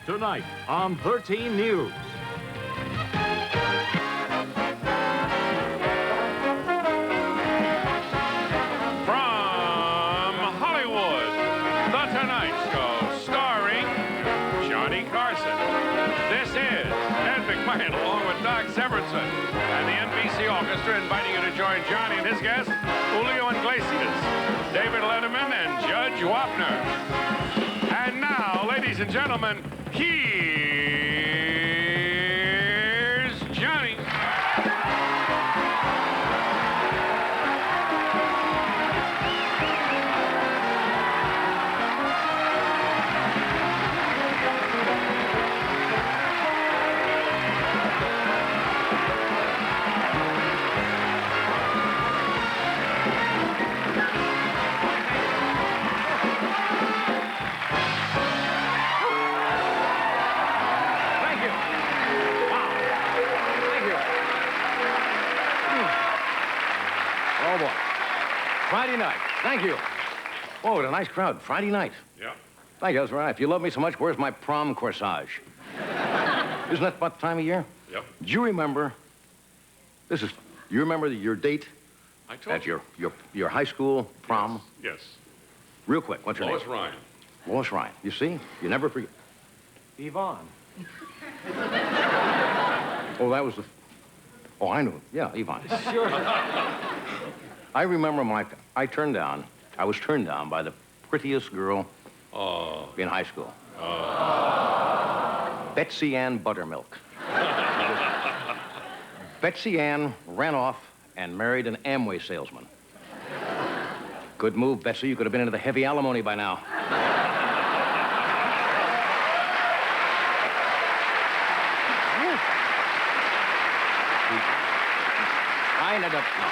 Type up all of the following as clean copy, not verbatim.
Tonight on 13 News. From Hollywood, The Tonight Show, starring Johnny Carson. This is Ed McMahon along with Doc Severinsen and the NBC Orchestra inviting you to join Johnny and his guests, Julio Iglesias, David Letterman, and Judge Wapner. And now, ladies and gentlemen, here's Johnny. Oh, boy. Friday night. Thank you. Oh, what a nice crowd. Friday night. Yeah. Thank you. That's right. If you love me so much, where's my prom corsage? Isn't that about the time of year? Yep. Do you remember... You remember your date I told at your high school prom? Yes. Real quick, what's your Lois name? Ryan. Lois Ryan. You see? You never forget. Yvonne. Oh, that was the... Oh, I knew. Yeah, Yvonne. Sure. I remember I was turned down by the prettiest girl in high school. Betsy Ann Buttermilk. Betsy Ann ran off and married an Amway salesman. Good move, Betsy. You could have been into the heavy alimony by now. I ended up... No,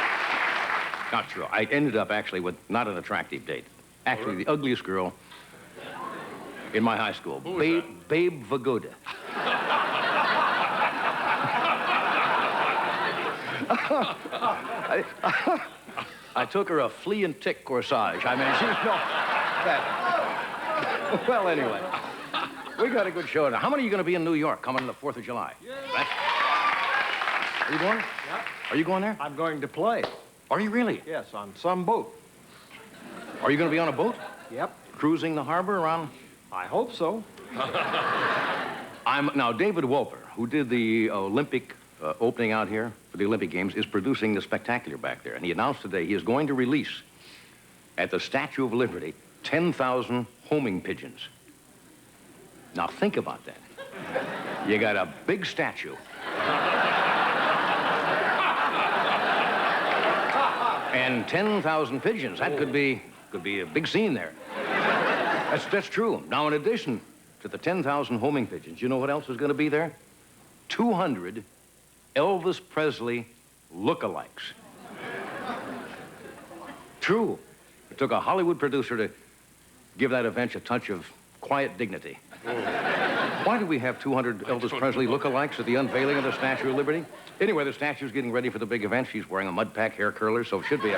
not true. I ended up actually with not an attractive date. Actually, the ugliest girl in my high school. Who was Babe Vagoda. I took her a flea and tick corsage. I mean, she was that. Well, anyway, we got a good show now. How many are you going to be in New York coming on the 4th of July? Yeah. Right? Are you going? Yeah. Are you going there? I'm going to play. Are you really? Yes, on some boat. Are you going to be on a boat? Yep. Cruising the harbor around? I hope so. Now, David Wolper, who did the Olympic opening out here for the Olympic Games, is producing the spectacular back there. And he announced today he is going to release at the Statue of Liberty 10,000 homing pigeons. Now, think about that. You got a big statue. And 10,000 pigeons. That could be a big scene there. That's true. Now, in addition to the 10,000 homing pigeons, you know what else is going to be there? 200 Elvis Presley lookalikes. True. It took a Hollywood producer to give that event a touch of quiet dignity. Why do we have 200 Elvis Presley lookalikes at the unveiling of the Statue of Liberty? Anyway, the statue's getting ready for the big event. She's wearing a mud pack hair curler, so it should be a...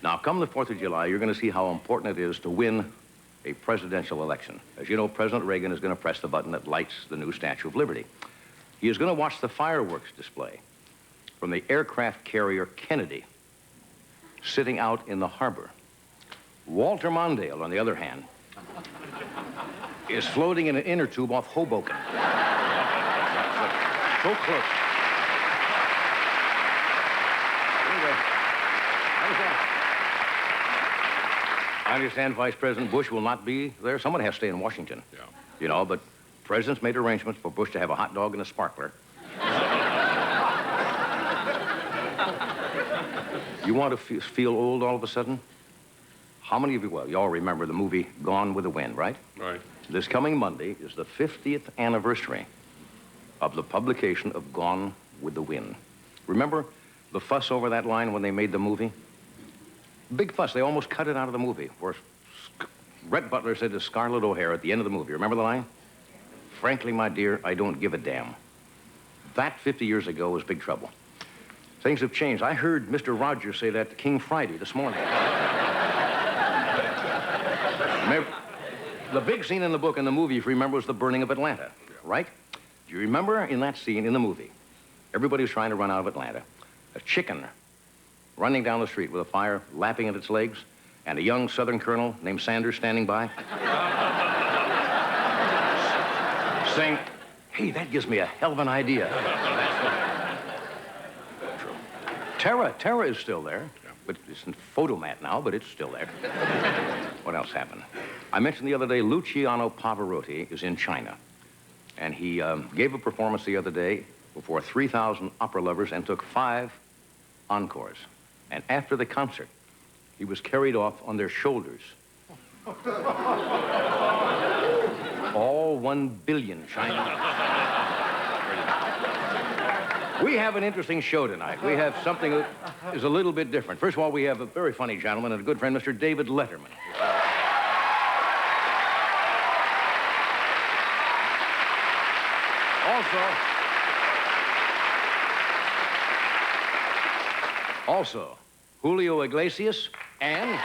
Now, come the 4th of July, you're going to see how important it is to win a presidential election. As you know, President Reagan is going to press the button that lights the new Statue of Liberty. He is going to watch the fireworks display from the aircraft carrier Kennedy sitting out in the harbor. Walter Mondale, on the other hand, is floating in an inner tube off Hoboken. So close. I understand Vice President Bush will not be there. Someone has to stay in Washington. Yeah. You know, but President's made arrangements for Bush to have a hot dog and a sparkler. You want to feel old all of a sudden? How many of you, well, you all remember the movie Gone with the Wind, right? Right. This coming Monday is the 50th anniversary of the publication of Gone with the Wind. Remember the fuss over that line when they made the movie? Big fuss. They almost cut it out of the movie. Where Rhett Butler said to Scarlett O'Hara at the end of the movie, remember the line? Frankly, my dear, I don't give a damn. That 50 years ago was big trouble. Things have changed. I heard Mr. Rogers say that to King Friday this morning. The big scene in the book and the movie, if you remember, was the burning of Atlanta, right? Do you remember in that scene in the movie, everybody was trying to run out of Atlanta, a chicken running down the street with a fire lapping at its legs, and a young Southern colonel named Sanders standing by, saying, hey, that gives me a hell of an idea. True. Terra is still there, but it's in Photomat now, but it's still there. What else happened? I mentioned the other day, Luciano Pavarotti is in China. And he gave a performance the other day before 3,000 opera lovers and took 5 encores. And after the concert, he was carried off on their shoulders. All 1 billion Chinese. We have an interesting show tonight. We have something that is a little bit different. First of all, we have a very funny gentleman and a good friend, Mr. David Letterman. Also, Julio Iglesias and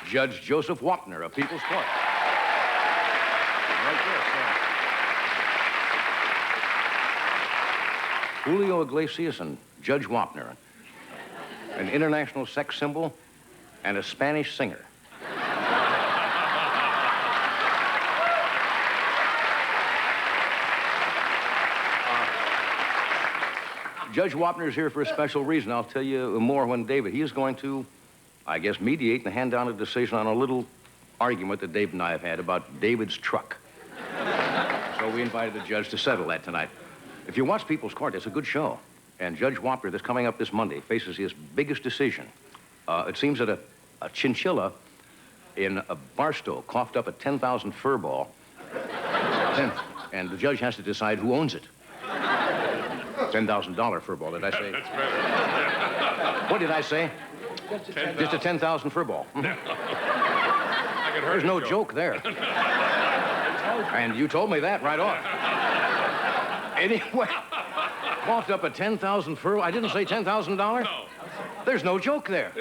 Judge Joseph Wapner of People's Court. Right there, sir. Julio Iglesias and Judge Wapner, an international sex symbol and a Spanish singer. Judge Wapner is here for a special reason. I'll tell you more when David. He is going to, I guess, mediate and hand down a decision on a little argument that Dave and I have had about David's truck. So we invited the judge to settle that tonight. If you watch People's Court, it's a good show. And Judge Wapner, that's coming up this Monday, faces his biggest decision. It seems that a chinchilla in a Barstow coughed up a 10,000 fur ball, and the judge has to decide who owns it. $10,000 fur ball, did I say? That's better. What did I say? Just a 10,000 fur ball. There's no joke there. And you told me that right off. Anyway, coughed up a 10,000 fur. I didn't say $10,000? No. There's no joke there.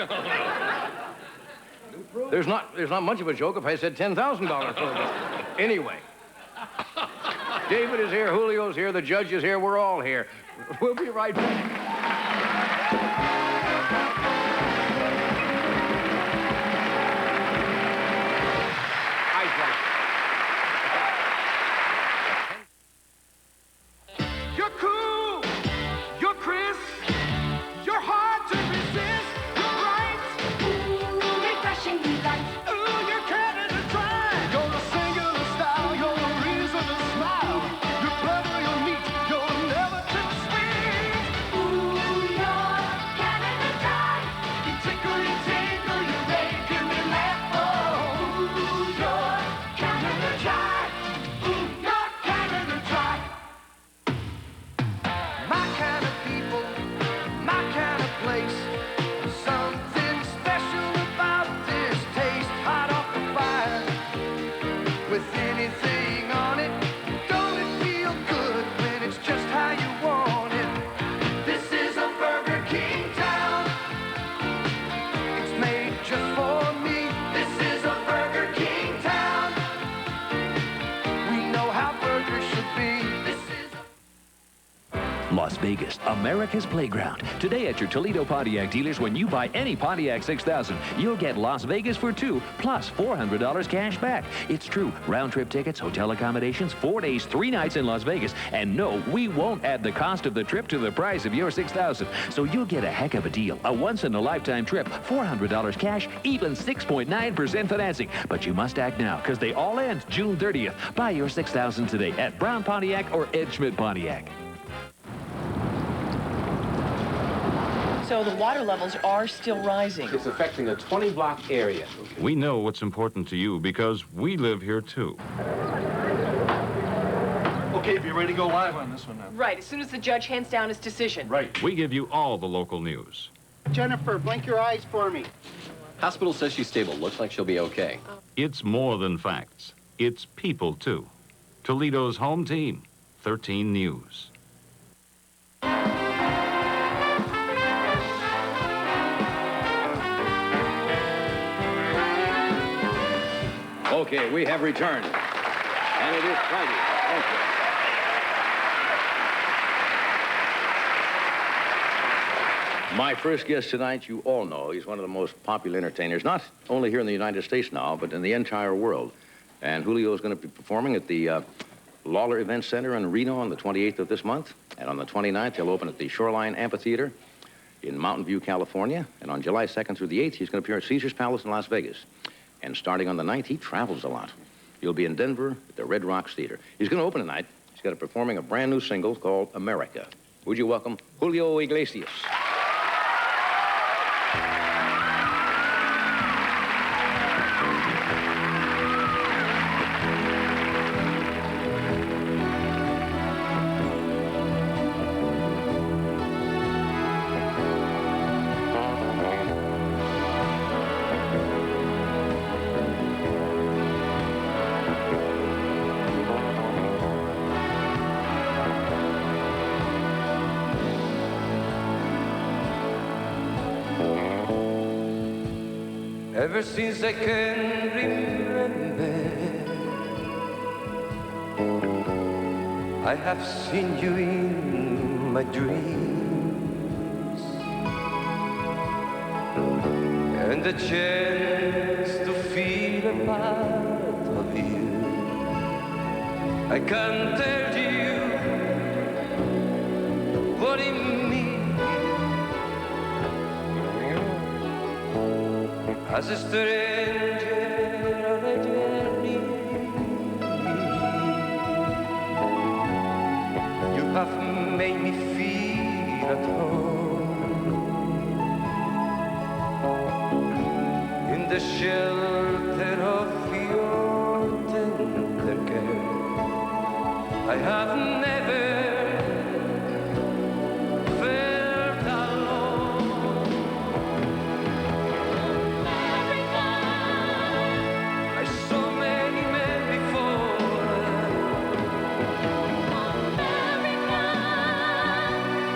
There's not much of a joke if I said $10,000 fur ball. Anyway, David is here, Julio's here, the judge is here, we're all here. We'll be right back. You're cool, you're crisp, you're hard to resist, you're bright, ooh, refreshingly light, ooh, you're Canada dry. You're a singular style, you're a reason to smile, you're clever, you're neat, you're never too sweet. Ooh, you're Canada dry, you tickle, you tinkle, you make me laugh. Oh, ooh, you're Canada dry, ooh, you're Canada dry. My kind of people, my kind of place. Something special about this taste. Hot off the fire, with anything on it. Don't it feel good when it's just how you want it? This is a Burger King town. It's made just for me. This is a Burger King town. We know how burgers should be. This is a Las Vegas, America's playground. Today at your Toledo Pontiac dealers, when you buy any Pontiac 6000, you'll get Las Vegas for 2 plus $400 cash back. It's true. Round-trip tickets, hotel accommodations, 4 days, 3 nights in Las Vegas. And no, we won't add the cost of the trip to the price of your 6000. So you'll get a heck of a deal. A once-in-a-lifetime trip, $400 cash, even 6.9% financing. But you must act now, because they all end June 30th. Buy your 6000 today at Brown Pontiac or Ed Schmidt Pontiac. So the water levels are still rising. It's affecting a 20-block area. We know what's important to you because we live here too. Okay, if you're ready to go live on this one now. Right, as soon as the judge hands down his decision. Right. We give you all the local news. Jennifer, blink your eyes for me. Hospital says she's stable. Looks like she'll be okay. It's more than facts. It's people too. Toledo's home team, 13 News. Okay, we have returned. And it is Friday. Thank you. My first guest tonight, you all know, he's one of the most popular entertainers, not only here in the United States now, but in the entire world. And Julio is going to be performing at the Lawler Event Center in Reno on the 28th of this month. And on the 29th, he'll open at the Shoreline Amphitheater in Mountain View, California. And on July 2nd through the 8th, he's going to appear at Caesar's Palace in Las Vegas. And starting on the 9th, he travels a lot. He'll be in Denver at the Red Rocks Theater. He's going to open tonight. He's got a performing a brand new single called America. Would you welcome Julio Iglesias? Ever since I can remember, I have seen you in my dreams, and the chance to feel a part of you. I can't tell you what it means. As a stranger on a journey, you have made me feel at home in the shelter of your tender care. I have never felt alone. I saw many men before.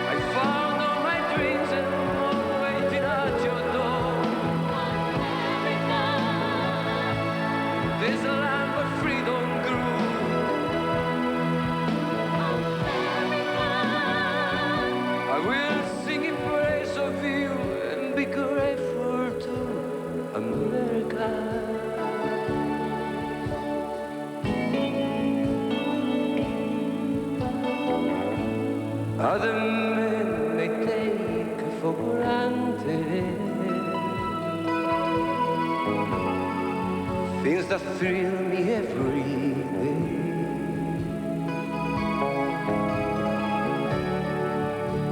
I found all my dreams and all waiting at your door. This land where freedom grew. I will sing in praise of you and be grateful to America. Other men may take for granted things that thrill me every day.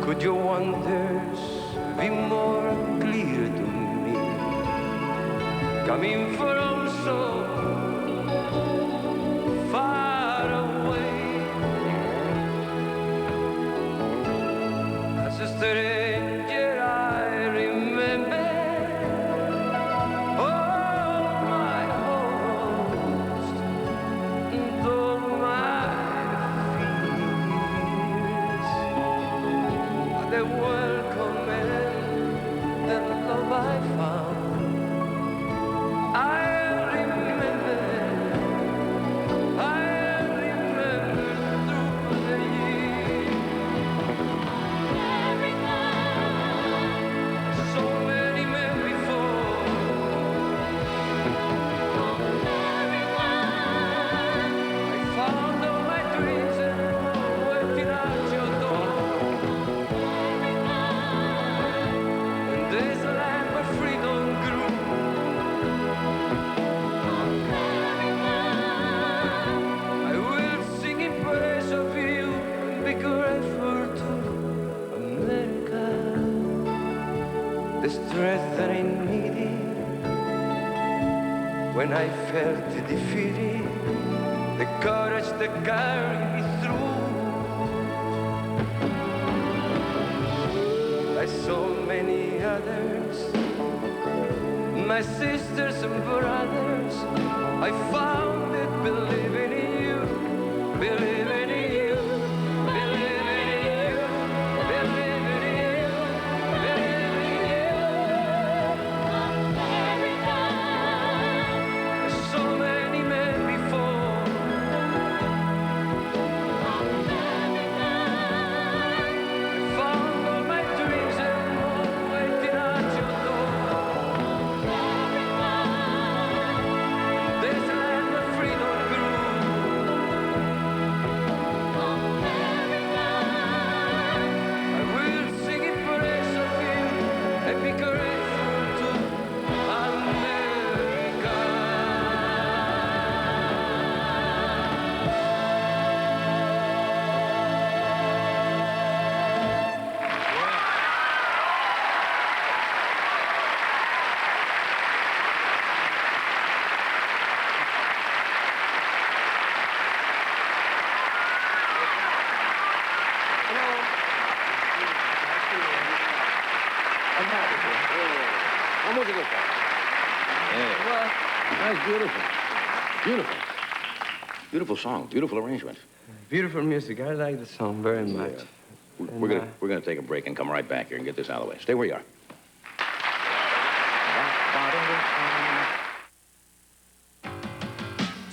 Could your wonders be more clear to me? Coming from so far away. As a stranger I remember all my hopes and all my fears. The welcome and the love I found. I remember through the years. So many men before. I found all my dreams and waiting at your door. And this land where freedom grew. I will sing in praise of you and be grateful to America. The strength that I needed when I felt defeated, the courage that carried me through. I saw many others, my sisters and brothers. I found it believing in you, believing in you, believing in you, believing in you, believing in you. So many men That's beautiful. Beautiful. Beautiful song, beautiful arrangement. Beautiful music. I like the song very much. We're gonna take a break and come right back here and get this out of the way. Stay where you are.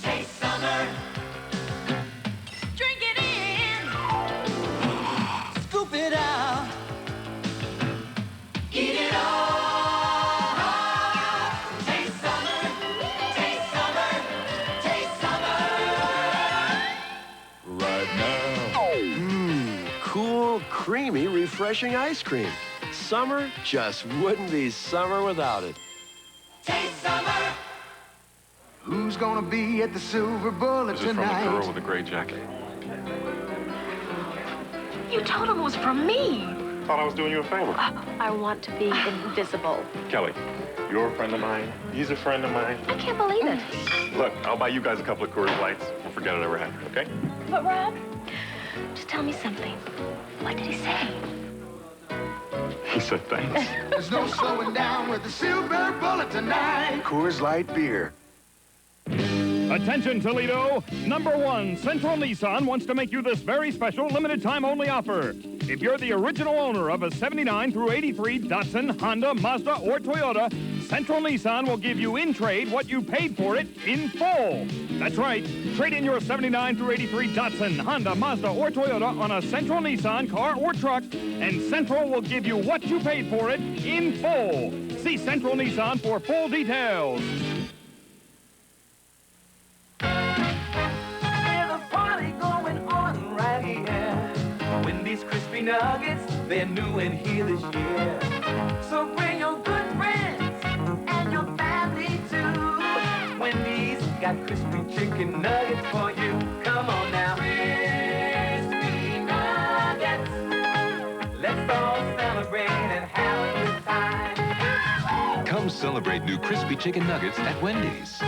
Taste summer. Drink it in. Scoop it out. Eat it all. Taste summer. Taste summer. Taste summer. Right now. Cool, creamy, refreshing ice cream. Summer just wouldn't be summer without it. Taste summer. Who's gonna be at the Silver Bullet Is it from the tonight? girl with the gray jacket? You told him it was from me. Thought I was doing you a favor. I want to be invisible. Kelly, you're a friend of mine. He's a friend of mine. I can't believe it. Look, I'll buy you guys a couple of Coors Lights. We'll forget it ever happened, okay? But Rob, just tell me something. What did he say? He said thanks. There's no slowing down with the Silver Bullet tonight. Coors Light beer. Attention, Toledo. Number 1, Central Nissan wants to make you this very special limited time only offer. If you're the original owner of a 79 through 83 Datsun, Honda, Mazda, or Toyota, Central Nissan will give you in trade what you paid for it in full. That's right. Trade in your 79 through 83 Datsun, Honda, Mazda, or Toyota on a Central Nissan car or truck, and Central will give you what you paid for it in full. See Central Nissan for full details. There's a party going on right here. Wendy's crispy nuggets, they're new and here this year. So bring your good friends and your family too. Wendy's got crispy chicken nuggets for you. Come on now. Crispy nuggets. Let's all celebrate and have a good time. Come celebrate new crispy chicken nuggets at Wendy's.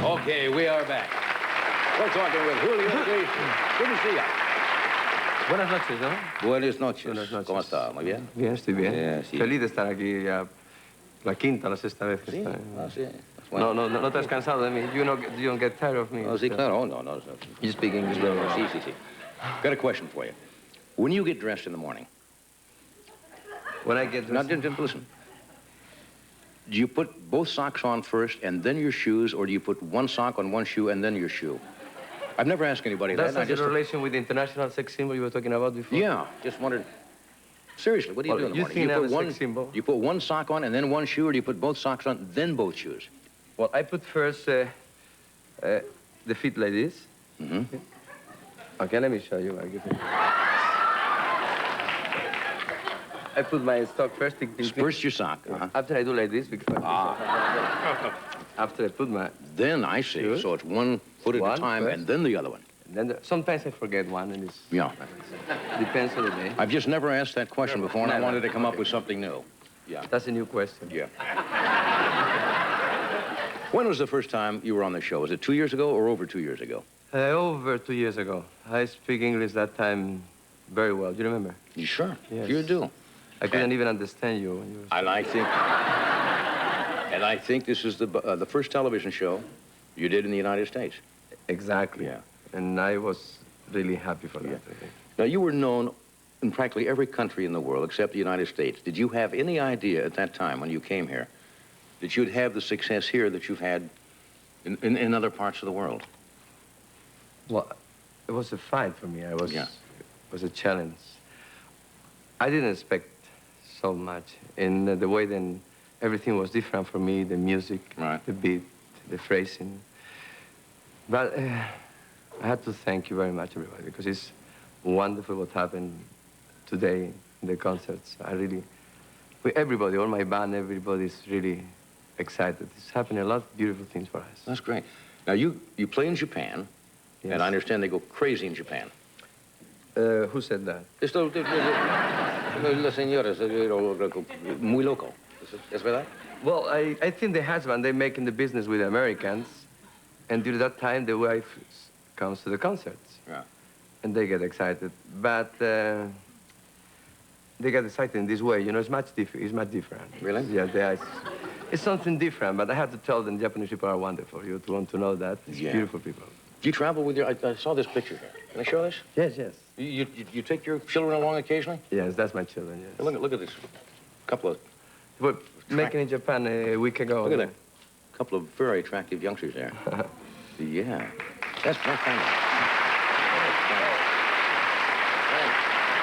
Okay, we are back. We're talking with Julio Iglesias. Good to see you. Buenas noches, ¿no? Buenas noches. Buenas noches. ¿Cómo está? ¿Muy bien? Bien, estoy bien. Sí. Feliz de estar aquí ya la quinta, la sexta vez que Sí, estoy. sí. No te has cansado de mí. You don't get tired of me. Oh, sí, claro. Oh, no. You speak English very well. Sí. Got a question for you. When you get dressed in the morning, When I get dressed... now, just listen. Do you put both socks on first and then your shoes, or do you put one sock on one shoe and then your shoe? I've never asked anybody That's that. in relation with the international sex symbol you were talking about before? Yeah, just wondered. Seriously, what do you do in the morning? You think I'm a sex symbol? You put one sock on and then one shoe, or do you put both socks on, then both shoes? Well, I put first the feet like this. Mm-hmm. Okay, let me show you. I put my sock first. First your sock. Uh-huh. After I do like this, because after I put my... Then I see. Shoes. So it's one foot at a time first. and then the other one. Then sometimes I forget one, and it's... Yeah. Depends on the day. I've just never asked that question before, and I wanted to come up with something new. Yeah. That's a new question. Yeah. When was the first time you were on the show? Was it 2 years ago or over 2 years ago? Over 2 years ago. I speak English that time very well. Do you remember? You sure? Yes. You do. I couldn't even understand you when you were... And I think this is the first television show you did in the United States. Exactly. Yeah. And I was really happy for that. Yeah. Now, you were known in practically every country in the world except the United States. Did you have any idea at that time when you came here that you'd have the success here that you've had in other parts of the world? Well, it was a fight for me. It Yeah. was a challenge. I didn't expect so much. In the way then everything was different for me, the music, Right. the beat, the phrasing. But I had to thank you very much, everybody, because it's wonderful what happened today in the concerts. Everybody, all my band, everybody's really excited. It's happening a lot of beautiful things for us. That's great. Now, you play in Japan, Yes. and I understand they go crazy in Japan. Who said that? La señora, muy loco. ¿Es verdad? Well, I think the husband, they making the business with the Americans, and during that time, the wife comes to the concerts. Yeah. And they get excited. But they get excited in this way. You know, it's much different. Really? Yeah, it's something different, but I have to tell them Japanese people are wonderful. You want to know that. It's beautiful people. Do you travel with your... I saw this picture here. Can I show this? Yes. You take your children along occasionally? Yes, that's my children, yes. Look at this. Couple of... We're making in Japan a week ago. Look at that. Couple of very attractive youngsters there. Yeah. That's fun.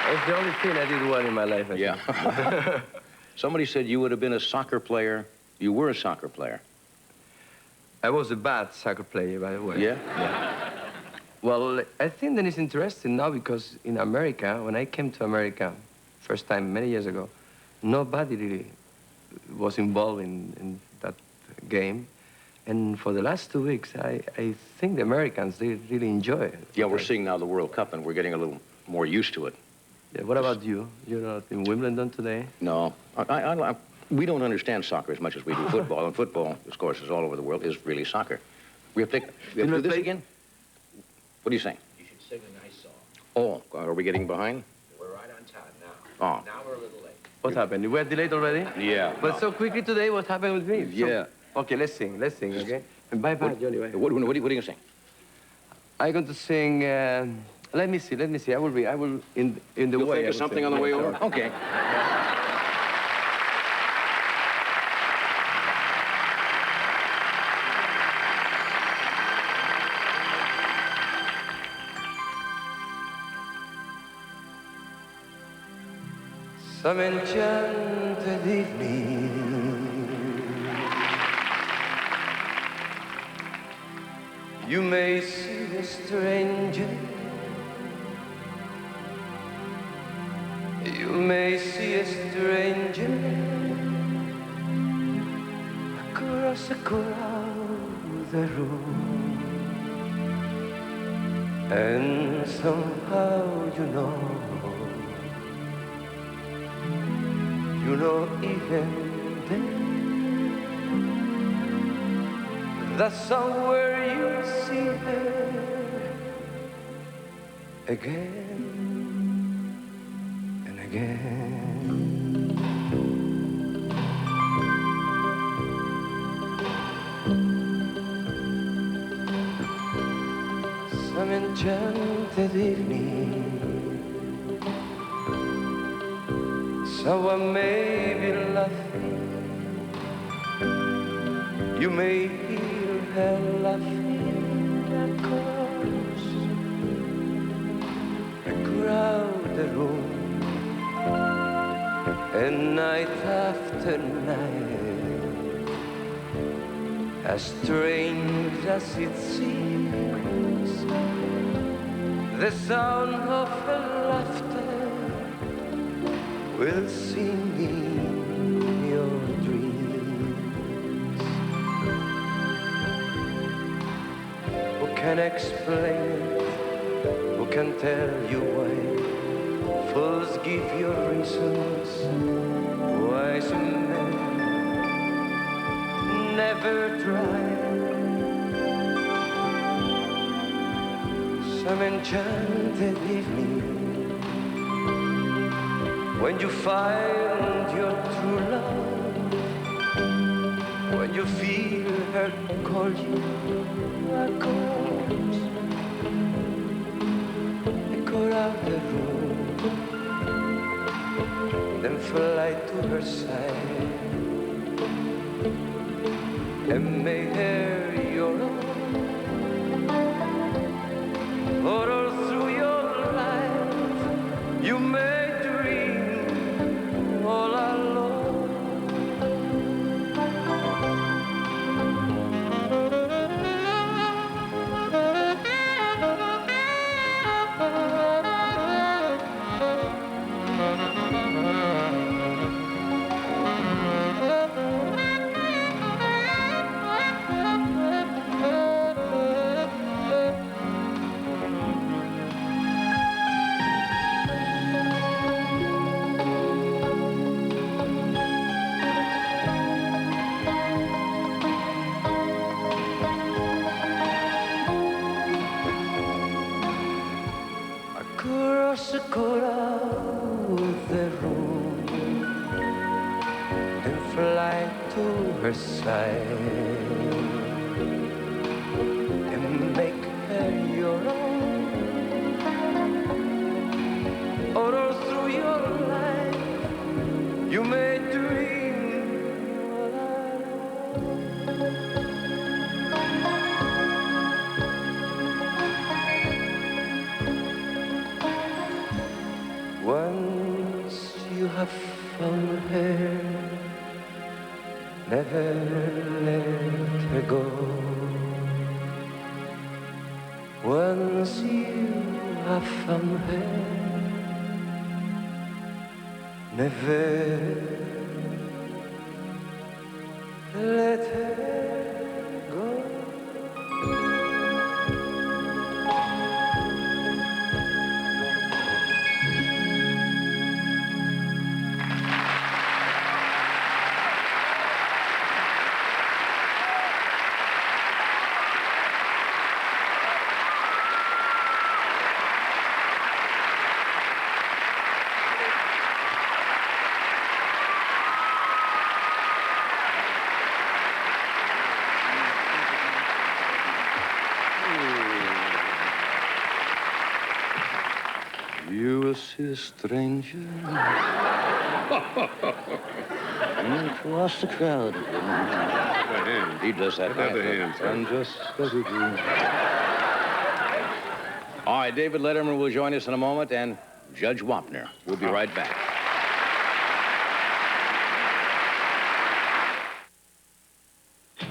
It's the only thing I did well in my life, I think. Yeah. Somebody said you would have been a soccer player. You were a soccer player. I was a bad soccer player, by the way. Yeah? Well, I think that it's interesting now because in America, when I came to America, first time many years ago, nobody really was involved in that game. And for the last 2 weeks, I think the Americans, they really enjoy it. Yeah, we're seeing now the World Cup, and we're getting a little more used to it. Yeah, what about you? You're not in Wimbledon today? No. We don't understand soccer as much as we do football, and football, of course, is all over the world, is really soccer. We have to do this again? What are you saying? You should sing a nice song. Oh, are we getting behind? We're right on time now. Oh. Now we're a little late. What happened? We're delayed already? Yeah. But so quickly today, what happened with me? Yeah. Okay, let's sing, okay? And bye-bye, Johnny. Bye. What are you going to sing? I'm going to sing, let me see. I will, in the You'll way. think of something on the way over? Okay. Some enchanted evening, you may see a stranger, you may see a stranger across a crowded room, and somehow you know even then, that somewhere you'll see her again and again. Some enchanted evening, someone may be laughing, you may hear her laughing across a crowded room, and night after night, as strange as it seems, the sound of her laughter will sing in your dreams. Who can explain it? Who can tell you why? Fools give you reasons, wise men never try. Some enchanted evening, when you find your true love, when you feel her call you across a crowded room, then fly to her side and make her your own. For all through your life, you may dream all alone. and fly to her side and make her your own. All through your life, you may dream all alone. Once you have found her, never let her go. Once you have found her, never let her go. You will see a stranger across the crowd. He does that. And just as he dreams. All right, David Letterman will join us in a moment, and Judge Wapner. We'll be right back.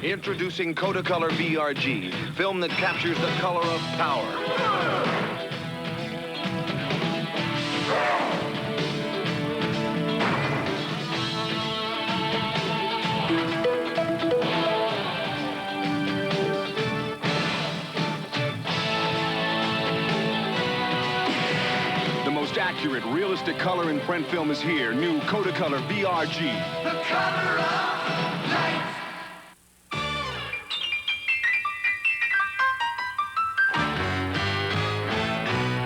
Introducing Kodacolor VRG, film that captures the color of power. Accurate, realistic color and print film is here. New Kodacolor VRG. The color of light.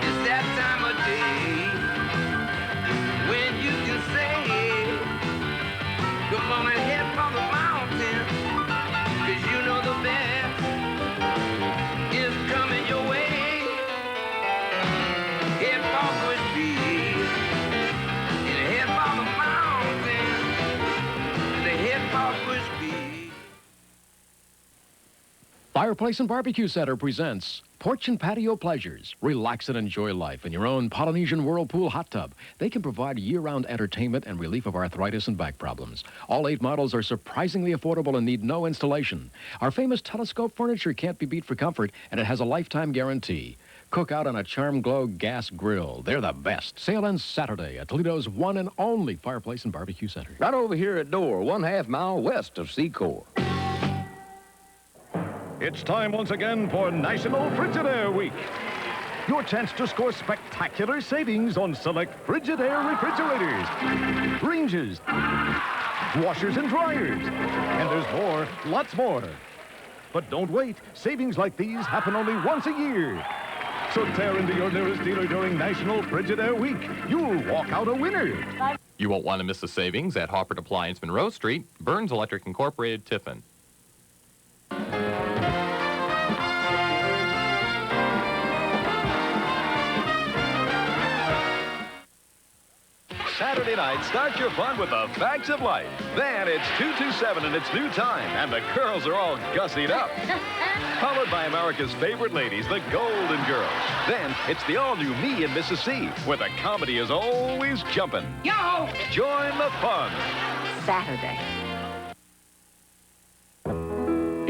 It's that time of day when you can say, come on and head for the mountain, 'cause you know the best is coming your way. Head for Crispy, and head for the mountain, and head for Crispy. Fireplace and Barbecue Center presents Porch and Patio Pleasures. Relax and enjoy life in your own Polynesian Whirlpool hot tub. They can provide year-round entertainment and relief of arthritis and back problems. All 8 models are surprisingly affordable and need no installation. Our famous telescope furniture can't be beat for comfort, and it has a lifetime guarantee. Cook out on a Charm Glow gas grill. They're the best. Sale ends Saturday at Toledo's one and only Fireplace and Barbecue Center. Right over here at Door, 1/2 mile west of Secor. It's time once again for National Frigidaire Week. Your chance to score spectacular savings on select Frigidaire refrigerators, ranges, washers and dryers. And there's more, lots more. But don't wait. Savings like these happen only once a year. So tear into your nearest dealer during National Frigidaire Week. You'll walk out a winner. You won't want to miss the savings at Hoppert Appliance, Monroe Street, Burns Electric Incorporated, Tiffin. Saturday night, start your fun with the Facts of Life. Then it's 227 and it's new time, and the girls are all gussied up. Followed by America's favorite ladies, the Golden Girls. Then it's the all-new Me and Mrs. C, where the comedy is always jumping. Yo! Join the fun. Saturday.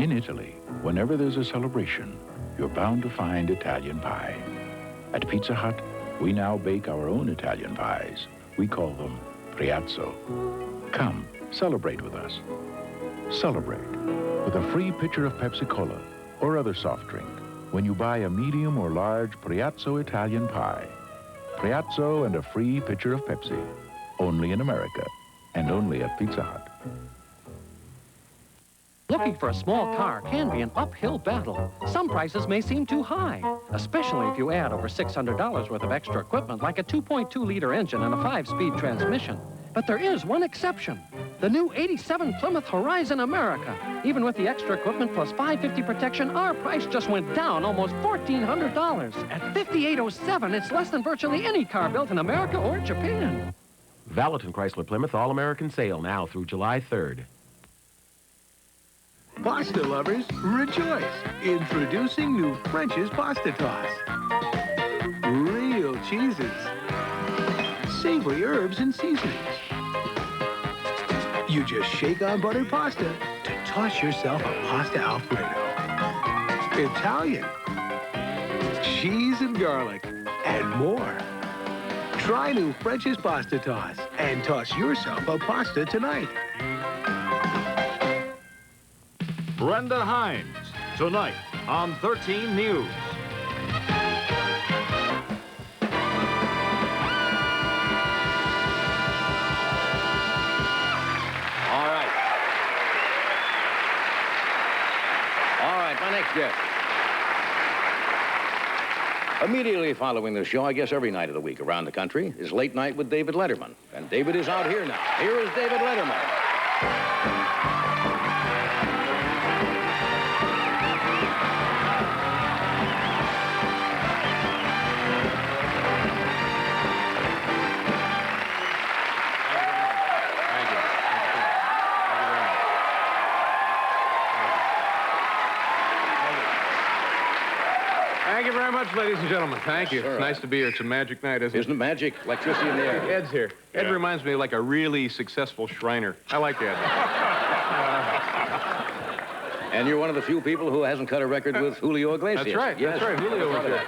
In Italy, whenever there's a celebration, you're bound to find Italian pie. At Pizza Hut, we now bake our own Italian pies. We call them Priazzo. Come, celebrate with us. Celebrate with a free pitcher of Pepsi-Cola or other soft drink when you buy a medium or large Priazzo Italian pie. Priazzo and a free pitcher of Pepsi. Only in America and only at Pizza Hut. Looking for a small car can be an uphill battle. Some prices may seem too high, especially if you add over $600 worth of extra equipment like a 2.2-liter engine and a 5-speed transmission. But there is one exception. The new 87 Plymouth Horizon America. Even with the extra equipment plus $550 protection, our price just went down almost $1,400. At $5,807, it's less than virtually any car built in America or Japan. Valentin Chrysler Plymouth All-American Sale now through July 3rd. Pasta lovers, rejoice! Introducing new French's Pasta Toss. Real cheeses. Savory herbs and seasonings. You just shake on buttered pasta to toss yourself a pasta Alfredo. Italian. Cheese and garlic. And more. Try new French's Pasta Toss and toss yourself a pasta tonight. Brenda Hines, tonight on 13 News. All right, my next guest. Immediately following the show, I guess every night of the week around the country, is Late Night with David Letterman. And David is out here now. Here is David Letterman. Thank you very much, ladies and gentlemen. Thank you. Sure. It's nice to be here. It's a magic night, isn't it? Isn't it magic? Electricity in the air. Ed's here. Ed Yeah. reminds me like a really successful Shriner. I like Ed. And you're one of the few people who hasn't cut a record with Julio Iglesias. That's right. Yes. That's right. Julio was here.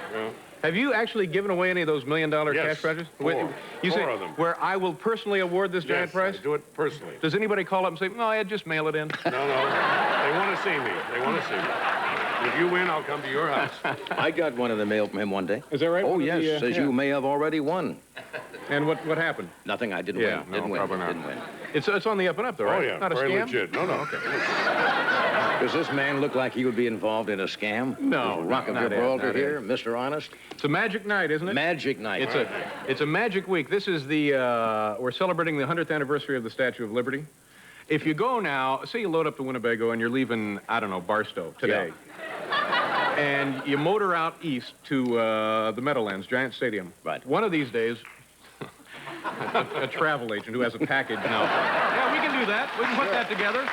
Have you actually given away any of those $1 million cash prizes? Four. You say Four of them. where I will personally award this giant prize? I do it personally. Does anybody call up and say, no, Ed, just mail it in? No. They want to see me. They want to see me. If you win, I'll come to your house. I got one in the mail from him one day. Is that right? Oh, One of yes. the, Says yeah. you may have already won. And what happened? Nothing. I didn't Yeah, win. no, Didn't win. probably not. Didn't win. It's on the up and up, though, right? Oh, yeah. Not a Very scam? legit. No. Okay. Does this man look like he would be involved in a scam? No, Is Rock of not Ed, Gibraltar not here, Ed. Mr. Honest? It's a magic night, isn't it? Magic night. It's a magic week. This is the, we're celebrating the 100th anniversary of the Statue of Liberty. If you go now, say you load up to Winnebago and you're leaving, I don't know, Barstow today. And you motor out east to the Meadowlands, Giant Stadium. Right. One of these days, a travel agent who has a package now. Yeah, we can do that. We can put that together.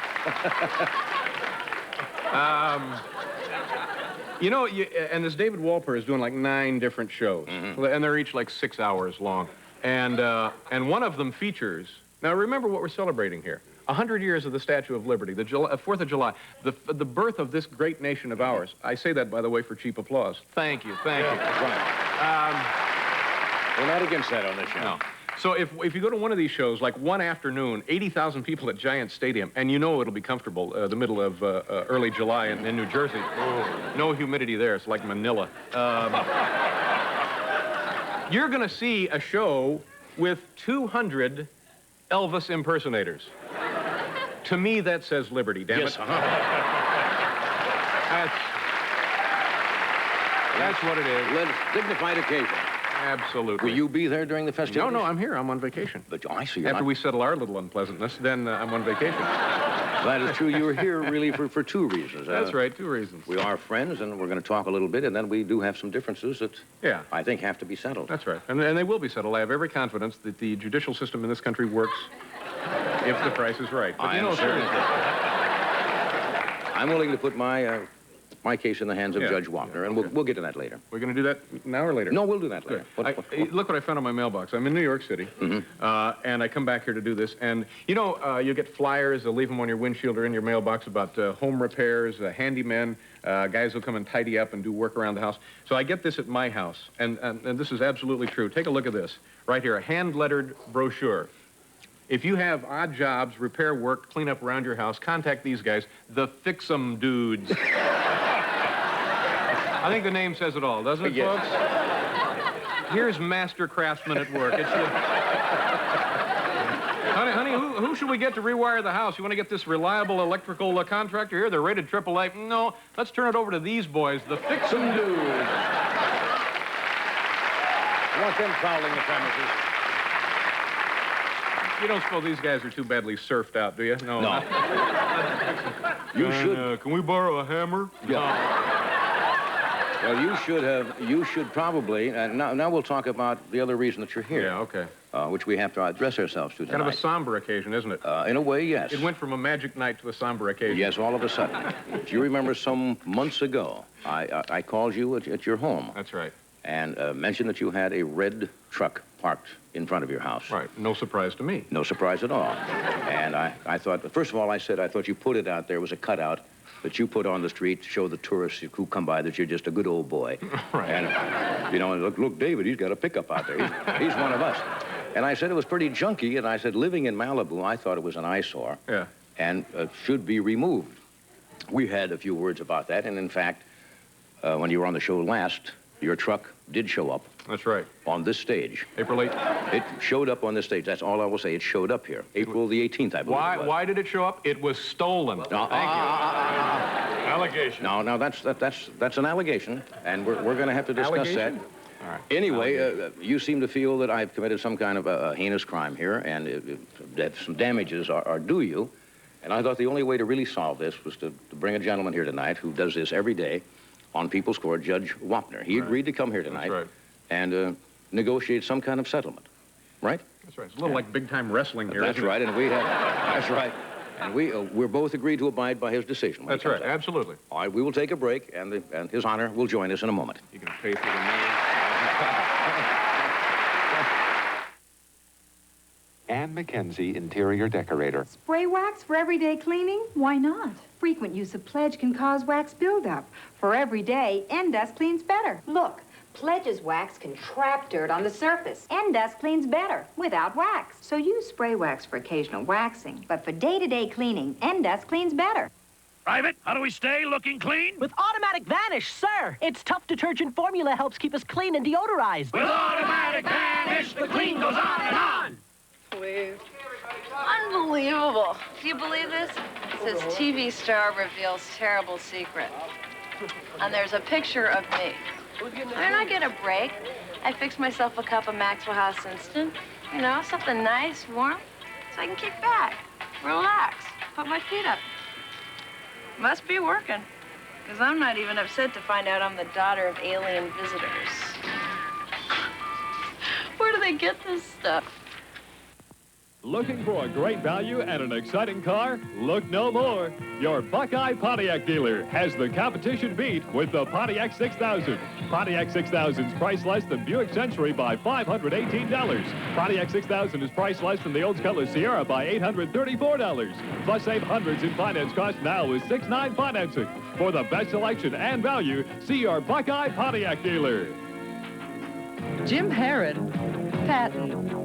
You know, and this David Walper is doing like 9 different shows, and they're each like 6 hours long. And one of them features, now remember what we're celebrating here. 100 years of the Statue of Liberty, the 4th of July, the birth of this great nation of ours. I say that, by the way, for cheap applause. Thank you, thank you. We're not against that on this show. No. So if you go to one of these shows, like one afternoon, 80,000 people at Giant Stadium, and you know it'll be comfortable, the middle of early July in New Jersey. No humidity there. It's like Manila. You're going to see a show with 200 Elvis impersonators. To me, that says liberty, damn it. That's what it is. Dignified occasion. Absolutely. Will you be there during the festivities? No, I'm here. I'm on vacation. But I see you're After not... we settle our little unpleasantness, then I'm on vacation. That is true. You're here really for 2 reasons. That's right, 2 reasons. We are friends, and we're going to talk a little bit, and then we do have some differences that I think have to be settled. That's right. And they will be settled. I have every confidence that the judicial system in this country works if the price is right. But I am seriously. I'm willing to put my case in the hands of Judge Wapner, and we'll get to that later. We're going to do that now or later? No, we'll do that later. Look what I found on my mailbox. I'm in New York City, and I come back here to do this. And, you know, you get flyers, they'll leave them on your windshield or in your mailbox about home repairs, handymen, guys who'll come and tidy up and do work around the house. So I get this at my house, and this is absolutely true. Take a look at this. Right here, a hand-lettered brochure. If you have odd jobs, repair work, clean up around your house, contact these guys, the Fix-em Dudes. I think the name says it all, doesn't it, folks? Here's master craftsman at work. It's honey, who should we get to rewire the house? You want to get this reliable electrical contractor here? They're rated AAA. No, let's turn it over to these boys, the Fix-em Dudes. I want them prowling the premises. You don't suppose these guys are too badly surfed out, do you? No. No. You should. Can we borrow a hammer? Yeah. Well, you should probably, now we'll talk about the other reason that you're here. Yeah, okay. Which we have to address ourselves to tonight. Kind of a somber occasion, isn't it? In a way, yes. It went from a magic night to a somber occasion. Yes, all of a sudden. Do you remember some months ago, I called you at your home. That's right. And mentioned that you had a red truck parked in front of your house. Right. No surprise to me. No surprise at all. And I thought, first of all, I thought you put it out there was a cutout that you put on the street to show the tourists who come by that you're just a good old boy. Right. And, you know, and look, David, he's got a pickup out there. He's one of us. And I said it was pretty junky, and I said living in Malibu, I thought it was an eyesore. Yeah. And should be removed. We had a few words about that, and in fact, when you were on the show last, your truck did show up. That's right. On this stage. April 8th? It showed up on this stage. That's all I will say. It showed up here. April the 18th, I believe. Why did it show up? It was stolen. Thank you. Allegation. No, that's an allegation, and we're going to have to discuss that. All right. Anyway, you seem to feel that I've committed some kind of a heinous crime here, and that some damages are due you. And I thought the only way to really solve this was to bring a gentleman here tonight who does this every day on People's Court, Judge Wapner. He agreed to come here tonight and negotiate some kind of settlement, right? That's right. It's a little like big-time wrestling here. That's right, and we have. That's right. And we're both agreed to abide by his decision. That's right, absolutely. All right, we will take a break, and His Honor will join us in a moment. You can pay for the meal. Ann McKenzie, interior decorator. Spray wax for everyday cleaning? Why not? Frequent use of Pledge can cause wax buildup. For every day, N-Dust cleans better. Look, Pledge's wax can trap dirt on the surface. N-Dust cleans better without wax. So use spray wax for occasional waxing, but for day-to-day cleaning, N-Dust cleans better. Private, how do we stay looking clean? With Automatic Vanish, sir. Its tough detergent formula helps keep us clean and deodorized. With Automatic Vanish, the clean goes on and on. Please. Unbelievable. Do you believe this? It says TV star reveals terrible secret. And there's a picture of me. When I get a break, I fix myself a cup of Maxwell House Instant. You know, something nice, warm, so I can kick back, relax, put my feet up. Must be working, because I'm not even upset to find out I'm the daughter of alien visitors. Where do they get this stuff? Looking for a great value and an exciting car? Look no more. Your Buckeye Pontiac dealer has the competition beat with the Pontiac 6000. Pontiac 6000's price less than Buick Century by $518. Pontiac 6000 is priced less than the Oldsmobile Sierra by $834. Plus save hundreds in finance costs now with 6.9 financing. For the best selection and value, see your Buckeye Pontiac dealer. Jim Herron, Patton.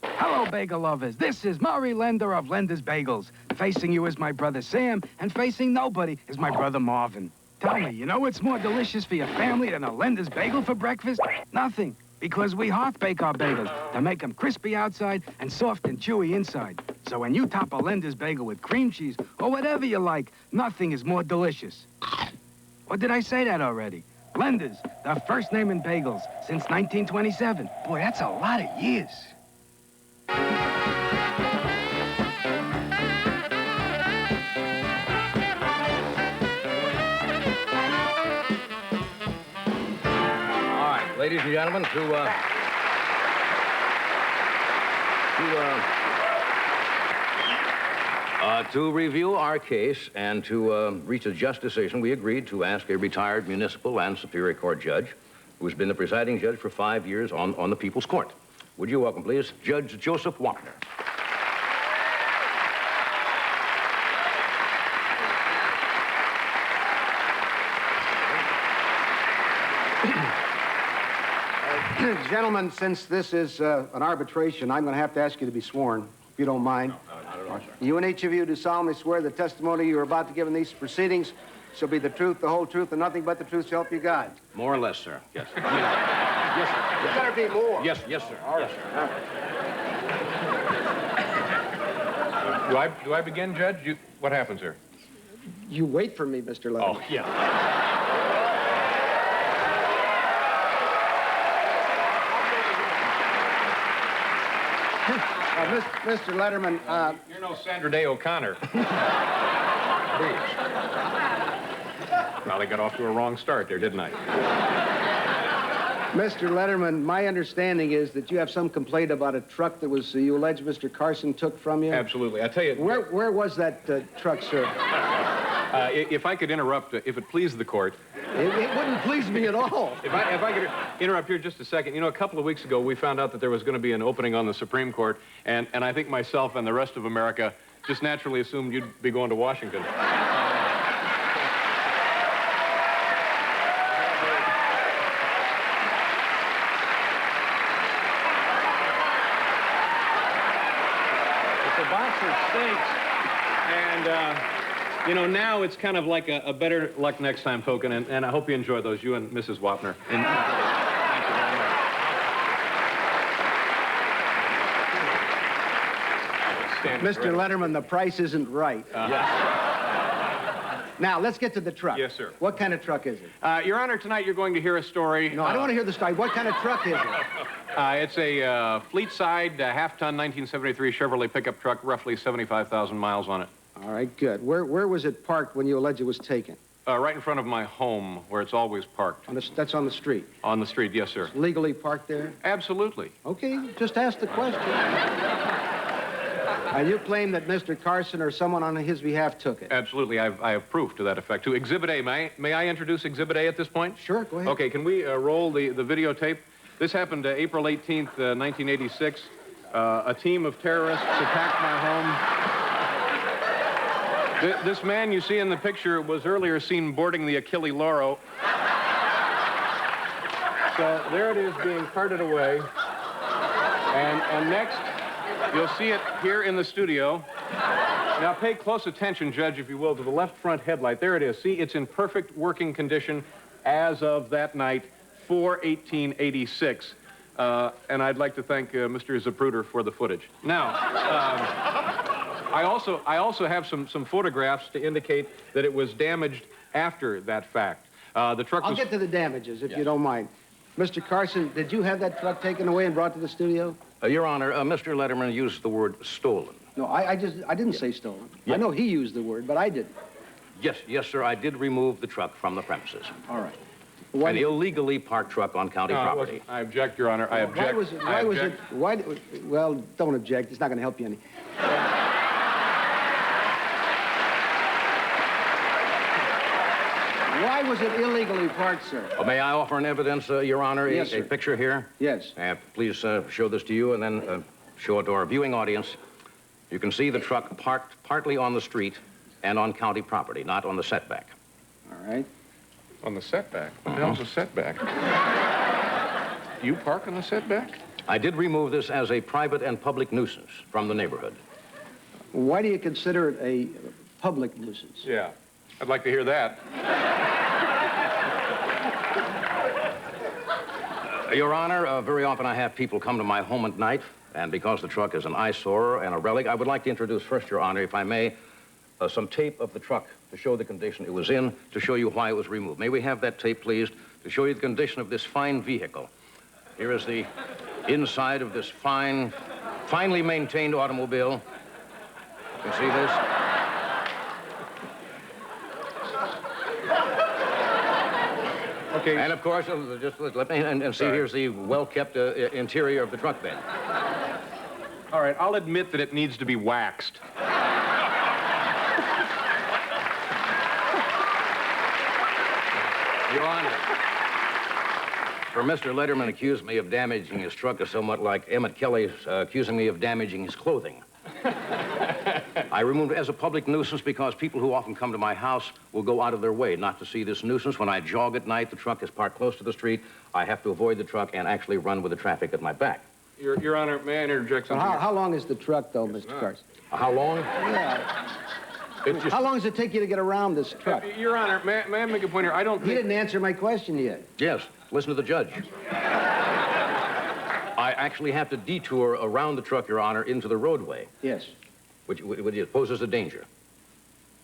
Hello, bagel lovers. This is Murray Lender of Lender's Bagels. Facing you is my brother Sam, and facing nobody is my brother Marvin. Tell me, you know what's more delicious for your family than a Lender's Bagel for breakfast? Nothing, because we half bake our bagels to make them crispy outside and soft and chewy inside. So when you top a Lender's Bagel with cream cheese or whatever you like, nothing is more delicious. Or did I say that already? Lender's, the first name in bagels since 1927. Boy, that's a lot of years. All right, ladies and gentlemen, to review our case and to reach a just decision, we agreed to ask a retired municipal and Superior Court judge who's been the presiding judge for 5 years on the People's Court. Would you welcome, please, Judge Joseph Wapner. Gentlemen, since this is an arbitration, I'm going to have to ask you to be sworn, if you don't mind. No, You and each of you do solemnly swear the testimony you are about to give in these proceedings shall be the truth, the whole truth, and nothing but the truth, so help you God. More or less, sir. Yes. Yes, sir. You better be more. Yes, sir. All right. Yes, sir. Do I begin, Judge? What happens here? You wait for me, Mr. Levin. Oh, yeah. Mr. Letterman, You're no Sandra Day O'Connor. Please. Well, I got off to a wrong start there, didn't I? Mr. Letterman, my understanding is that you have some complaint about a truck that was, you allege Mr. Carson took from you? Absolutely. I tell you... Where was that truck, sir? If I could interrupt, if it pleased the court... It wouldn't please me at all. If I could interrupt here just a second. You know, a couple of weeks ago, we found out that there was going to be an opening on the Supreme Court, and I think myself and the rest of America just naturally assumed you'd be going to Washington. You know, now it's kind of like a better luck next time token, and I hope you enjoy those, you and Mrs. Wapner. Thank you very much. Mr. Letterman, the price isn't right. Now, let's get to the truck. Yes, sir. What kind of truck is it? Your Honor, tonight you're going to hear a story. No, I don't want to hear the story. What kind of truck is it? It's a fleet-side, half-ton 1973 Chevrolet pickup truck, roughly 75,000 miles on it. All right, good. Where was it parked when you allege it was taken? Right in front of my home, where it's always parked. That's on the street? On the street, yes, sir. It's legally parked there? Absolutely. Okay, just ask the question. And you claim that Mr. Carson or someone on his behalf took it? Absolutely. I have proof to that effect. To Exhibit A. May I introduce Exhibit A at this point? Sure, go ahead. Okay, can we roll the videotape? This happened April 18th, 1986. A team of terrorists attacked my home. This man you see in the picture was earlier seen boarding the Achille Lauro. So there it is being carted away. And next, you'll see it here in the studio. Now pay close attention, Judge, if you will, to the left front headlight. There it is. See, it's in perfect working condition as of that night, 4/18/86. And I'd like to thank Mr. Zapruder for the footage. Now, I also have some photographs to indicate that it was damaged after that fact. The truck was... I'll get to the damages, if you don't mind. Mr. Carson, did you have that truck taken away and brought to the studio? Your Honor, Mr. Letterman used the word stolen. No, I didn't say stolen. Yeah. I know he used the word, but I didn't. Yes, sir, I did remove the truck from the premises. All right. An illegally parked truck on county property. I object, Your Honor. I object. Well, don't object. It's not going to help you any. Why was it illegally parked, sir? May I offer an evidence, Your Honor? Yes, sir. A picture here? Yes. Please show this to you and then show it to our viewing audience. You can see the truck parked partly on the street and on county property, not on the setback. All right. On the setback? What the hell's a setback? You park on the setback? I did remove this as a private and public nuisance from the neighborhood. Why do you consider it a public nuisance? Yeah, I'd like to hear that. Your Honor, very often I have people come to my home at night, and because the truck is an eyesore and a relic, I would like to introduce first, Your Honor, if I may, some tape of the truck to show the condition it was in, to show you why it was removed. May we have that tape, please, to show you the condition of this fine vehicle. Here is the inside of this finely maintained automobile. You can see this. Okay. And of course, just let me and see. Here's the well-kept interior of the truck bed. All right, I'll admit that it needs to be waxed. Your Honor, for Mr. Letterman accused me of damaging his truck is somewhat like Emmett Kelly's accusing me of damaging his clothing. I removed it as a public nuisance because people who often come to my house will go out of their way not to see this nuisance. When I jog at night, the truck is parked close to the street. I have to avoid the truck and actually run with the traffic at my back. Your Honor, may I interject something? How long is the truck, though, Mr. Carson? How long? Yeah. How long does it take you to get around this truck? Your Honor, may I make a point here? I don't think... He didn't answer my question yet. Yes. Listen to the judge. I actually have to detour around the truck, Your Honor, into the roadway. Yes. Which poses a danger.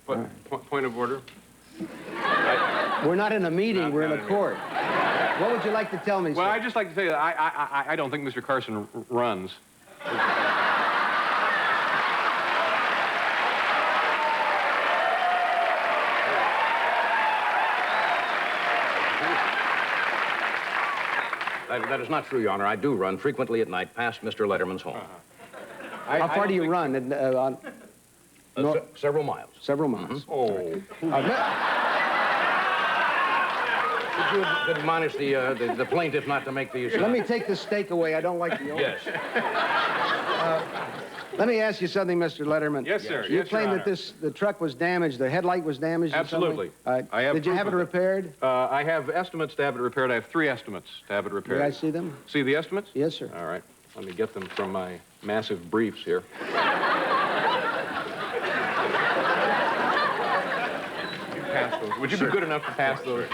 Point of order. We're not in a meeting. We're in a court. What would you like to tell me, sir? Well, I'd just like to say that I don't think Mr. Carson runs. That is not true, Your Honor. I do run frequently at night past Mr. Letterman's home. How far do you run? Several miles. Several miles. Oh. Could admonish the plaintiff not to make these... Let me take the steak away. I don't like the odor. Yes. Let me ask you something, Mr. Letterman. Yes, sir. You Yes, claim Your that the truck was damaged, the headlight was damaged? Absolutely. Did you have it repaired? I have estimates to have it repaired. I have 3 estimates to have it repaired. May I see them? See the estimates? Yes, sir. All right. Let me get them from my massive briefs here. Would you be good enough to pass those?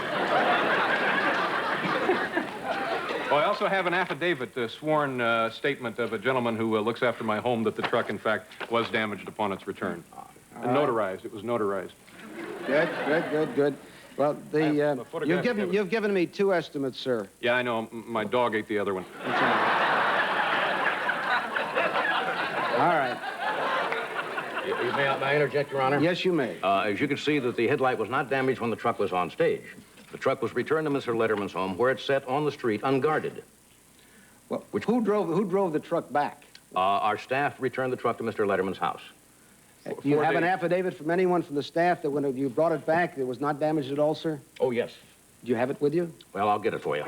Oh, I also have an affidavit, a sworn statement of a gentleman who looks after my home that the truck, in fact, was damaged upon its return. Notarized. It was notarized. Good. Well, you've given me 2 estimates, sir. Yeah, I know. My dog ate the other one. All right. May I interject, Your Honor? Yes, you may. As you can see, that the headlight was not damaged when the truck was on stage. The truck was returned to Mr. Letterman's home, where it sat on the street unguarded. Well, who drove the truck back? Our staff returned the truck to Mr. Letterman's house. Do you have an affidavit from anyone from the staff that when you brought it back, it was not damaged at all, sir? Oh, yes. Do you have it with you? Well, I'll get it for you.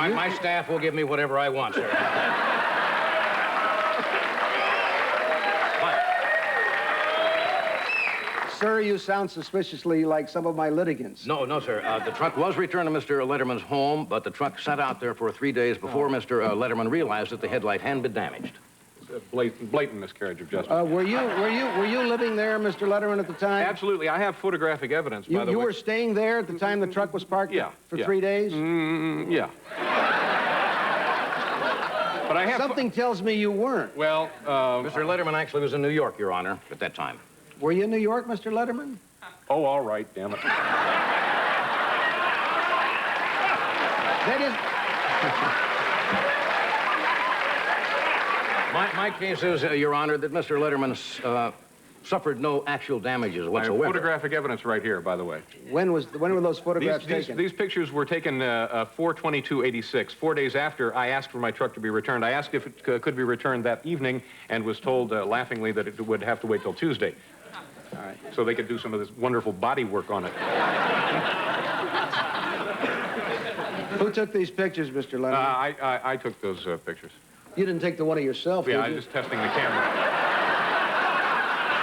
My staff will give me whatever I want, sir. Sir, you sound suspiciously like some of my litigants. No, sir. The truck was returned to Mr. Letterman's home, but the truck sat out there for 3 days before Mr. Letterman realized that the headlight hadn't been damaged. Blatant miscarriage of justice. Were you living there, Mr. Letterman, at the time? Absolutely. I have photographic evidence, by the way. You were staying there at the time the truck was parked for 3 days? Yeah. But I have... Something tells me you weren't. Well, Mr. Letterman actually was in New York, Your Honor, at that time. Were you in New York, Mr. Letterman? Oh, all right, damn it. That is... My case is, Your Honor, that Mr. Letterman suffered no actual damages whatsoever. I have photographic evidence right here, by the way. When were those photographs taken? These pictures were taken 4/22/86. 4 days after I asked for my truck to be returned. I asked if it could be returned that evening and was told laughingly that it would have to wait till Tuesday. All right. So they could do some of this wonderful body work on it. Who took these pictures, Mr. Letterman? I took those pictures. You didn't take the one of yourself, did you? Yeah, I'm just testing the camera.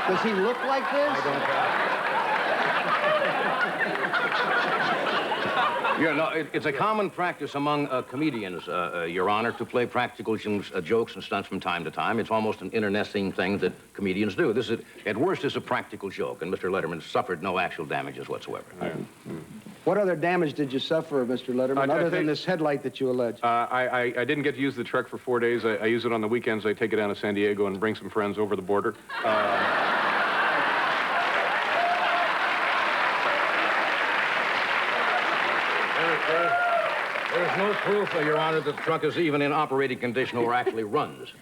Does he look like this? I don't You know, it's a common practice among comedians, Your Honor, to play practical jokes and stunts from time to time. It's almost an internecine thing that comedians do. This is, at worst, is a practical joke, and Mr. Letterman suffered no actual damages whatsoever. What other damage did you suffer, Mr. Letterman, other than this headlight that you allege? I didn't get to use the truck for 4 days. I use it on the weekends. I take it down to San Diego and bring some friends over the border. There's no proof, Your Honor, that the truck is even in operating condition or actually runs.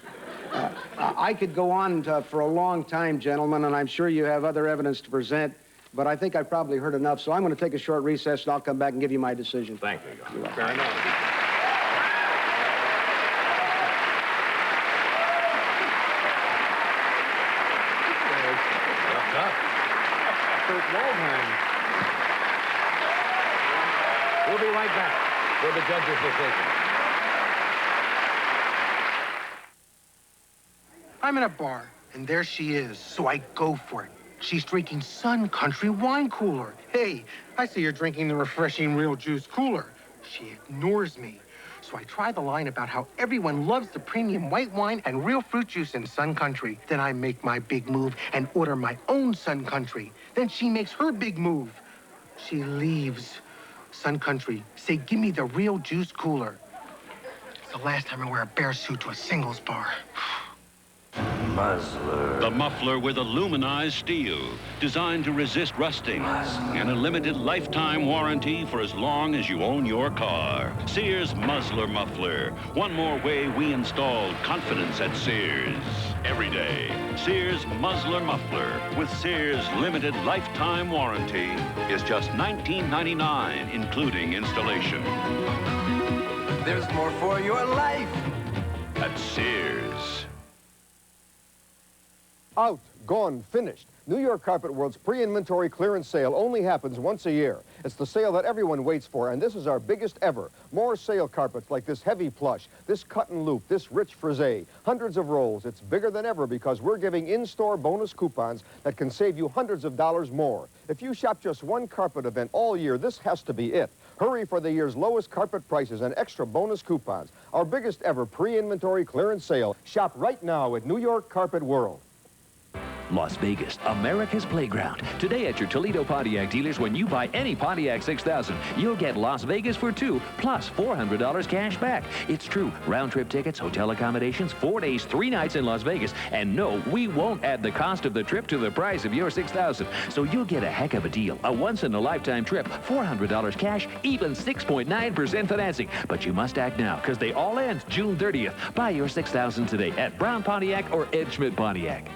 I could go on for a long time, gentlemen, and I'm sure you have other evidence to present, but I think I've probably heard enough, so I'm going to take a short recess, and I'll come back and give you my decision. Thank you, Your Honor. Fair enough. We'll be right back for the judge's decision. I'm in a bar, and there she is, so I go for it. She's drinking Sun Country wine cooler. Hey, I see you're drinking the refreshing real juice cooler. She ignores me. So I try the line about how everyone loves the premium white wine and real fruit juice in Sun Country. Then I make my big move and order my own Sun Country. Then she makes her big move. She leaves. Sun Country, say, give me the real juice cooler. It's the last time I wear a bear suit to a singles bar. Muzzler. The muffler with aluminized steel, designed to resist rusting. And a limited lifetime warranty for as long as you own your car. Sears Muzzler Muffler. One more way we installed confidence at Sears. Every day, Sears Muzzler Muffler with Sears limited lifetime warranty is just $19.99, including installation. There's more for your life at Sears. Out, gone, finished. New York Carpet World's pre-inventory clearance sale only happens once a year. It's the sale that everyone waits for, and this is our biggest ever. More sale carpets like this heavy plush, this cut and loop, this rich frisee. Hundreds of rolls. It's bigger than ever because we're giving in-store bonus coupons that can save you hundreds of dollars more. If you shop just one carpet event all year, this has to be it. Hurry for the year's lowest carpet prices and extra bonus coupons. Our biggest ever pre-inventory clearance sale. Shop right now at New York Carpet World. Las Vegas, America's playground. Today at your Toledo Pontiac dealers, when you buy any Pontiac 6000, you'll get Las Vegas for two, plus $400 cash back. It's true. Round-trip tickets, hotel accommodations, 4 days, 3 nights in Las Vegas. And no, we won't add the cost of the trip to the price of your 6000. So you'll get a heck of a deal. A once-in-a-lifetime trip, $400 cash, even 6.9% financing. But you must act now, because they all end June 30th. Buy your 6000 today at Brown Pontiac or Ed Schmidt Pontiac.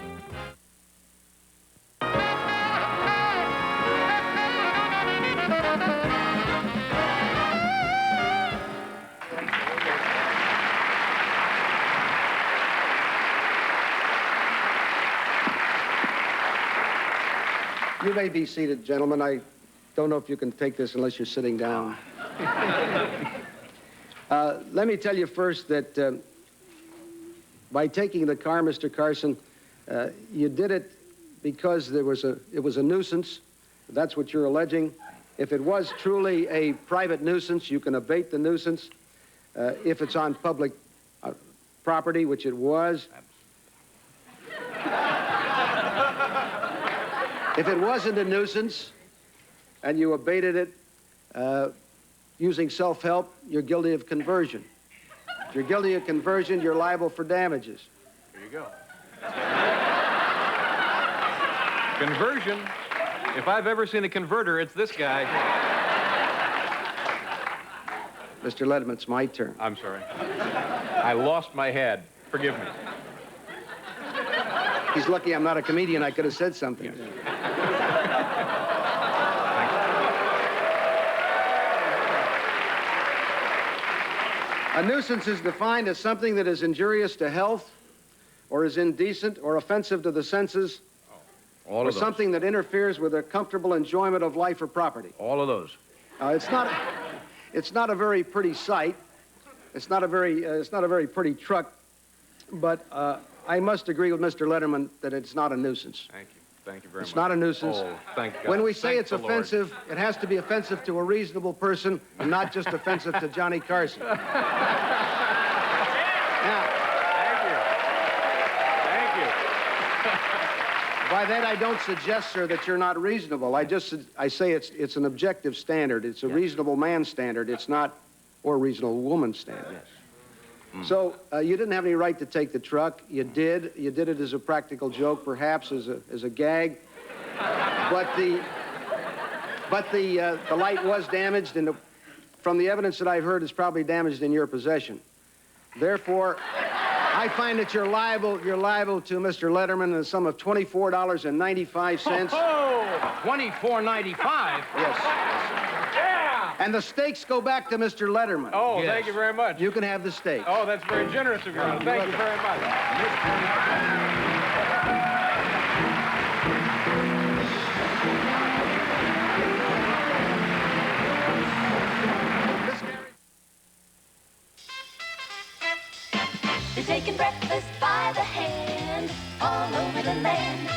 You may be seated, gentlemen. I don't know if you can take this unless you're sitting down. Let me tell you first that by taking the car, Mr. Carson, you did it because it was a nuisance. That's what you're alleging. If it was truly a private nuisance, you can abate the nuisance. If it's on public property, which it was. If it wasn't a nuisance and you abated it using self-help, you're guilty of conversion. If you're guilty of conversion, you're liable for damages. There you go. Conversion. If I've ever seen a converter, it's this guy. Mr. Letterman, it's my turn. I'm sorry. I lost my head. Forgive me. He's lucky I'm not a comedian. I could have said something. Yes. A nuisance is defined as something that is injurious to health, or is indecent or offensive to the senses, All or of those. something that interferes with a comfortable enjoyment of life or property. All of those. It's not a very pretty sight. It's not a very pretty truck, but I must agree with Mr. Letterman that it's not a nuisance. Thank you. Thank you very much. It's not a nuisance. Oh, thank God. When we say Thank it's the Lord. offensive, it has to be offensive to a reasonable person and not just offensive to Johnny Carson. Now, Thank you. by that I don't suggest, sir, that you're not reasonable. I say it's an objective standard. It's a reasonable man standard. It's not, or a reasonable woman standard. Yes. So you didn't have any right to take the truck. You did. You did it as a practical joke, perhaps as a gag. But the light was damaged, and from the evidence that I've heard, it's probably damaged in your possession. Therefore, I find that you're liable to Mr. Letterman in the sum of $24.95. Oh, $24.95? Yes. And the steaks go back to Mr. Letterman. Oh, yes. Thank you very much. You can have the steak. Oh, that's very generous of you. Thank you very much. They're taking breakfast by the hand all over the land.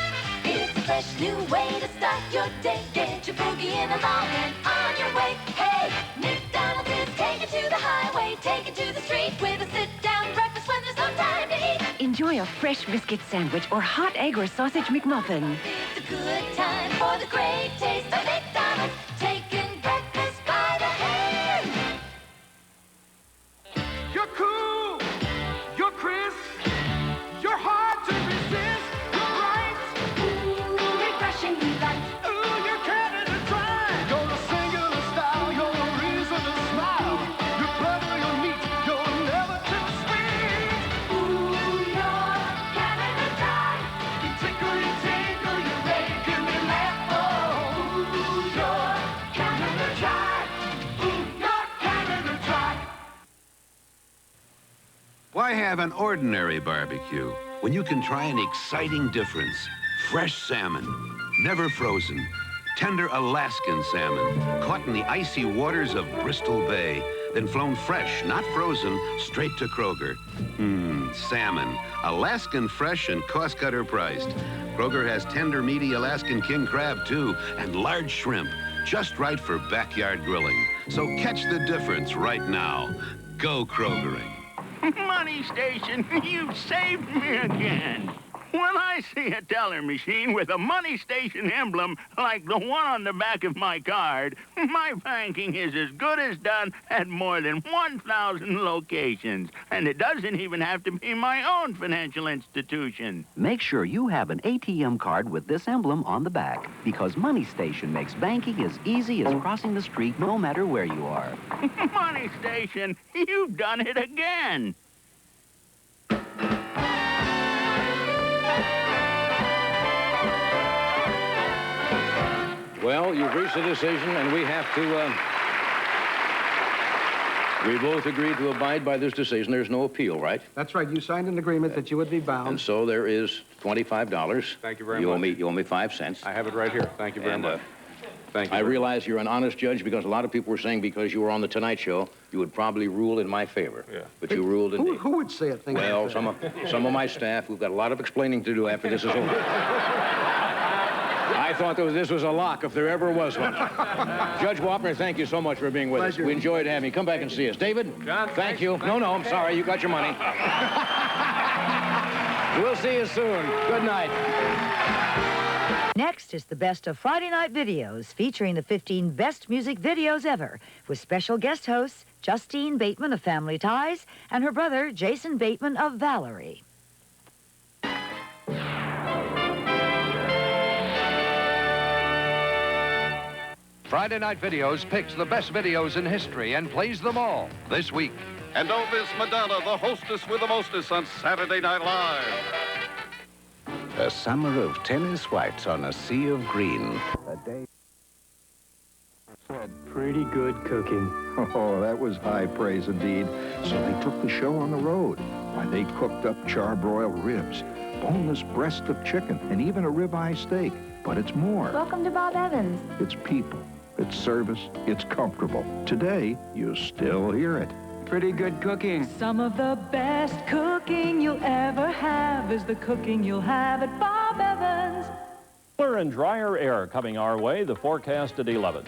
It's a fresh new way to start your day. Get your boogie in along and on your way. Hey, McDonald's is taking to the highway, taking to the street with a sit-down breakfast when there's no time to eat. Enjoy a fresh biscuit sandwich or hot egg or sausage McMuffin. It's a good time for the great taste of McDonald's, taking breakfast by the hand. You're cool. You're crisp. You're hard to resist. Why have an ordinary barbecue when you can try an exciting difference? Fresh salmon, never frozen. Tender Alaskan salmon, caught in the icy waters of Bristol Bay, then flown fresh, not frozen, straight to Kroger. Salmon, Alaskan fresh and cost-cutter priced. Kroger has tender, meaty Alaskan king crab, too, and large shrimp, just right for backyard grilling. So catch the difference right now. Go Krogering. Money Station, you've saved me again. When I see a teller machine with a Money Station emblem like the one on the back of my card, my banking is as good as done at more than 1,000 locations. And it doesn't even have to be my own financial institution. Make sure you have an ATM card with this emblem on the back, because Money Station makes banking as easy as crossing the street no matter where you are. Money Station, you've done it again. Well, you've reached a decision, and we have to, we both agreed to abide by this decision. There's no appeal, right? That's right. You signed an agreement that you would be bound. And so there is $25. Thank you very much. You owe me 5 cents. I have it right here. Thank you very much. Thank you. I realize you're an honest judge because a lot of people were saying because you were on the Tonight Show, you would probably rule in my favor. Yeah. But you ruled in Who would say a thing well, like that? some of my staff, we've got a lot of explaining to do after this is over. I thought this was a lock if there ever was one. Judge Wapner, thank you so much for being with us. We enjoyed having you. Come back and see us. David, John, thank you. No, I'm sorry. You got your money. We'll see you soon. Good night. Next is the best of Friday Night Videos, featuring the 15 best music videos ever, with special guest hosts Justine Bateman of Family Ties and her brother Jason Bateman of Valerie. Friday Night Videos picks the best videos in history and plays them all this week. And Elvis Madonna, the hostess with the mostest on Saturday Night Live. A summer of tennis whites on a sea of green. A day. Pretty good cooking. Oh, that was high praise indeed. So they took the show on the road. Why, they cooked up charbroiled ribs, boneless breast of chicken, and even a ribeye steak. But it's more. Welcome to Bob Evans. It's people. It's service. It's comfortable. Today, you still hear it. Pretty good cooking. Some of the best cooking you'll ever have is the cooking you'll have at Bob Evans. Cooler and drier air coming our way. The forecast at 11.